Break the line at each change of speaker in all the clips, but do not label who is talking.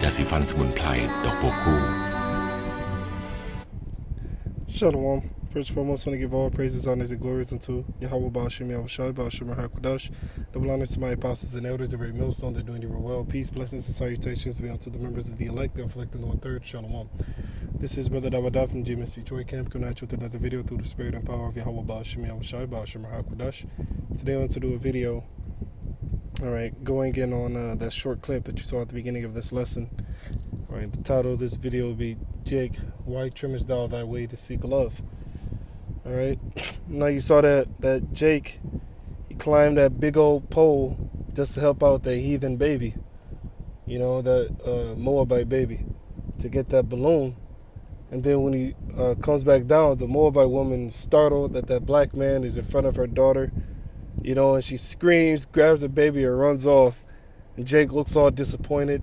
ยาสีฟันสมุนไพรดอกบัวคู่
Shalom. First and foremost, I want to give all praises, honors, and glories unto Yahweh Ba'ashim Yahushai, Ba'ashim HaKadosh. Double honors to my apostles and elders, every millstone that doing you well. Peace, blessings, and salutations be unto the members of the elect, the afflicted, and one-third. Shalom. This is Brother Dawada from GMC Joy Camp, coming at you with another video through the spirit and power of Yahweh Ba'ashim Yahushai, Ba'ashim HaKadosh. Today I want to do a video, going in on that short clip that you saw at the beginning of this lesson. The title of this video will be, Jake, why trimmest thou thy way to seek love? Now you saw that Jake, he climbed that big old pole just to help out that heathen baby, that Moabite baby, to get that balloon. And then when he comes back down, the Moabite woman is startled that black man is in front of her daughter, and she screams, grabs the baby, and runs off. And Jake looks all disappointed.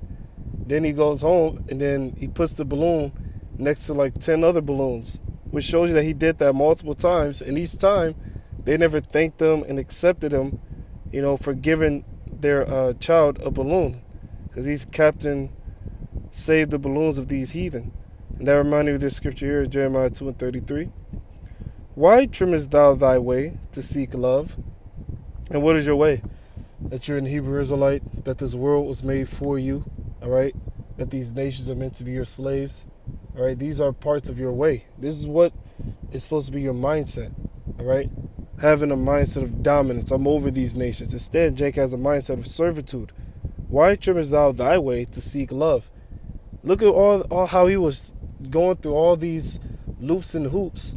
Then he goes home, and then he puts the balloon next to like 10 other balloons, which shows you that he did that multiple times. And each time, they never thanked him and accepted him, for giving their child a balloon, because he's captain, saved the balloons of these heathen. And that reminded me of this scripture here, Jeremiah 2:33. Why trimmest thou thy way to seek love? And what is your way? That you're an Hebrew Israelite, that this world was made for you, that these nations are meant to be your slaves. These are parts of your way. This is what is supposed to be your mindset. Having a mindset of dominance. I'm over these nations. Instead, Jake has a mindset of servitude. Why trimmest thou thy way to seek love? Look at all how he was going through all these loops and hoops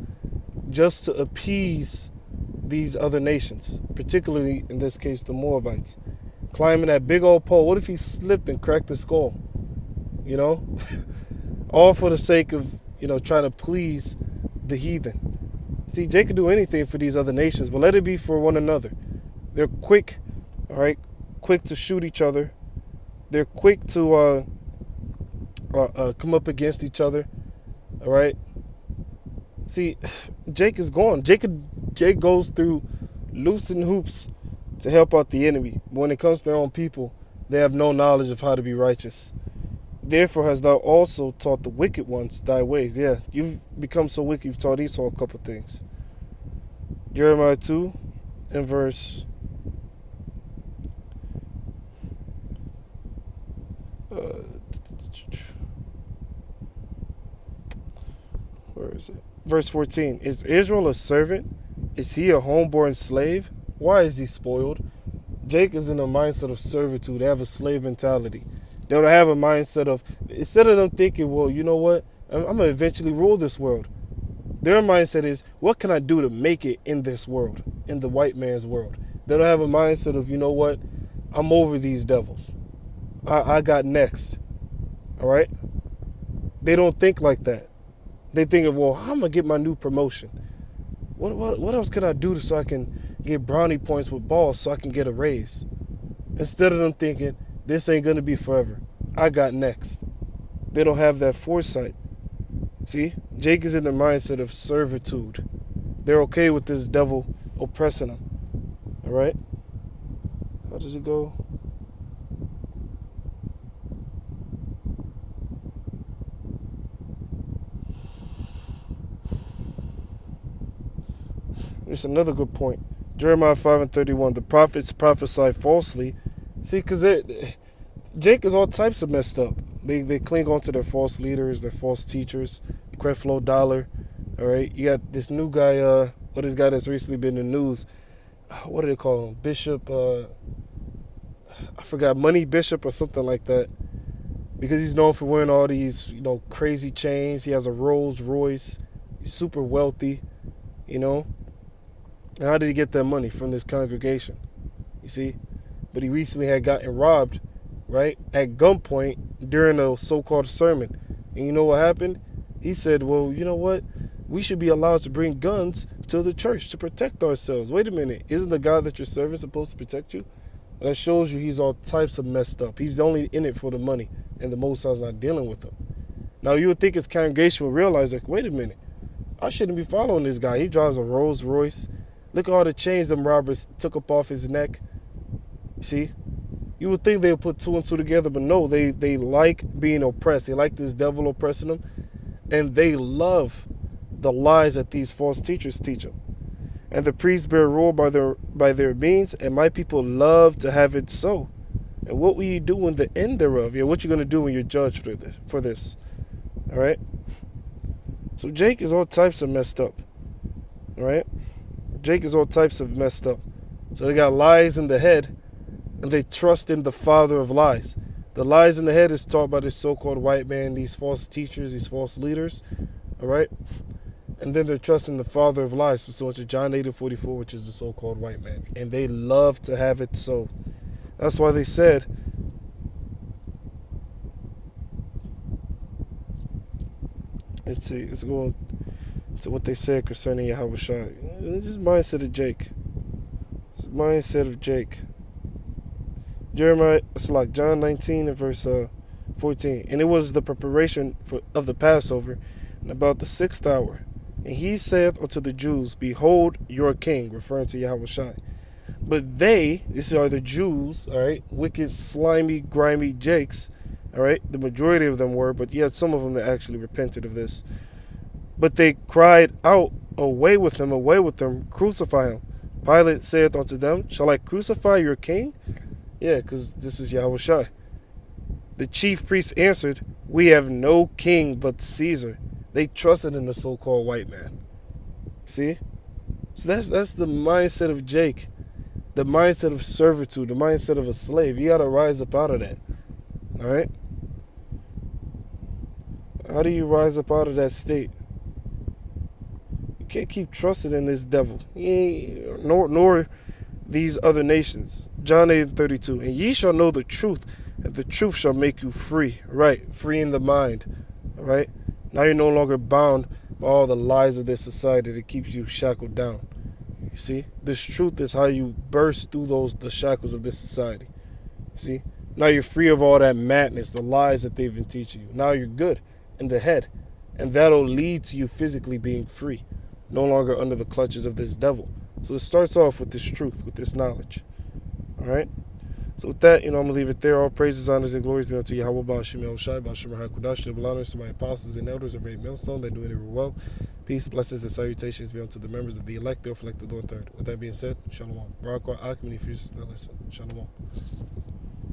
just to appease these other nations, particularly in this case the Moabites. Climbing that big old pole. What if he slipped and cracked his skull? All for the sake of, trying to please the heathen. See, Jake could do anything for these other nations, but let it be for one another. They're quick, quick to shoot each other. They're quick to come up against each other. See, Jake is gone. Jake goes through loops and hoops to help out the enemy. But when it comes to their own people, they have no knowledge of how to be righteous. Therefore hast thou also taught the wicked ones thy ways. Yeah, you've become so wicked, you've taught Esau a couple things. Jeremiah 2 and verse... where is it? Verse 14. Is Israel a servant? Is he a homeborn slave? Why is he spoiled? Jake is in a mindset of servitude. They have a slave mentality. They don't have a mindset of, instead of them thinking, well, you know what? I'm going to eventually rule this world. Their mindset is, what can I do to make it in this world, in the white man's world? They don't have a mindset of, you know what? I'm over these devils. I got next. They don't think like that. They think of, well, how am I going to get my new promotion? What else can I do so I can get brownie points with balls so I can get a raise? Instead of them thinking, this ain't going to be forever. I got next. They don't have that foresight. See, Jake is in the mindset of servitude. They're okay with this devil oppressing them. How does it go? It's another good point. Jeremiah 5:31. The prophets prophesy falsely. See, because Jake is all types of messed up. They cling on to their false leaders, their false teachers. Creflo Dollar. You got this new guy, this guy that's recently been in the news. What do they call him? Bishop, I forgot, Money Bishop or something like that. Because he's known for wearing all these, crazy chains. He has a Rolls Royce. He's super wealthy, And how did he get that money? From this congregation, you see? But he recently had gotten robbed, at gunpoint during a so-called sermon. And you know what happened? He said, well, you know what? We should be allowed to bring guns to the church to protect ourselves. Wait a minute. Isn't the God that you're serving supposed to protect you? And that shows you he's all types of messed up. He's only in it for the money, and the Most High's not dealing with him. Now, you would think his congregation would realize, wait a minute. I shouldn't be following this guy. He drives a Rolls Royce. Look at all the chains them robbers took up off his neck. See? You would think they would put two and two together, but no, they like being oppressed. They like this devil oppressing them, and they love the lies that these false teachers teach them. And the priests bear rule by their means, and my people love to have it so. And what will you do in the end thereof? Yeah, what you gonna do when you're judged for this? All right. So Jake is all types of messed up. All right. Jake is all types of messed up. So they got lies in the head, and they trust in the father of lies. The lies in the head is taught by this so-called white man, these false teachers, these false leaders. All right. And then they're trusting the father of lies, pursuant to John 8:44, which is the so-called white man. And they love to have it so. That's why they said, let's see, let's go to what they said concerning Yahweh Shai. This is mindset of Jake. It's the mindset of Jake. John 19 and verse 14. And it was the preparation of the Passover, and about the 6th hour. And he saith unto the Jews, Behold your king, referring to Yahweh Shai. But they, these are the Jews, all right, wicked, slimy, grimy Jakes, all right, the majority of them were, but yet some of them that actually repented of this. But they cried out, Away with him, crucify him. Pilate saith unto them, Shall I crucify your king? Yeah, because this is Yahweh Shai. The chief priests answered, We have no king but Caesar. They trusted in the so-called white man. See? So that's the mindset of Jake. The mindset of servitude, the mindset of a slave. You got to rise up out of that. All right? How do you rise up out of that state? You can't keep trusting in this devil. Nor these other nations. John 8:32. And ye shall know the truth, and the truth shall make you free. Right? Free in the mind. All right? Now you're no longer bound by all the lies of this society that keeps you shackled down. You see? This truth is how you burst through the shackles of this society. See? Now you're free of all that madness, the lies that they've been teaching you. Now you're good in the head. And that'll lead to you physically being free. No longer under the clutches of this devil. So it starts off with this truth, with this knowledge. Alright? So with that, I'm going to leave it there. All praises, honors, and glories be unto Yahweh, Ba'ashim Yahushai, Ba'ashim HaKudash, the honors to my apostles and elders of Great Millstone. They're doing it well. Peace, blessings, and salutations be unto the members of the elect, the elect, the third. With that being said, Shalom. Barak Akim, if you still listen. Shalom.